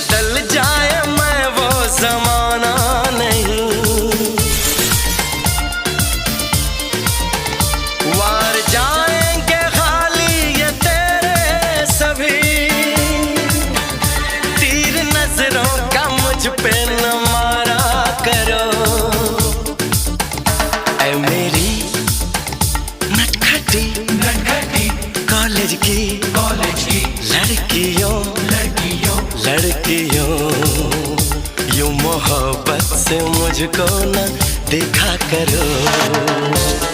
बदल जाए मैं वो जमाना नहीं। वार जाएंगे खाली ये तेरे सभी तीर, नजरों का मुझ पे न मारा करो। ऐ मेरी नटखटी कॉलेज की लड़कियों यूं मोहब्बत से मुझको न देखा करो।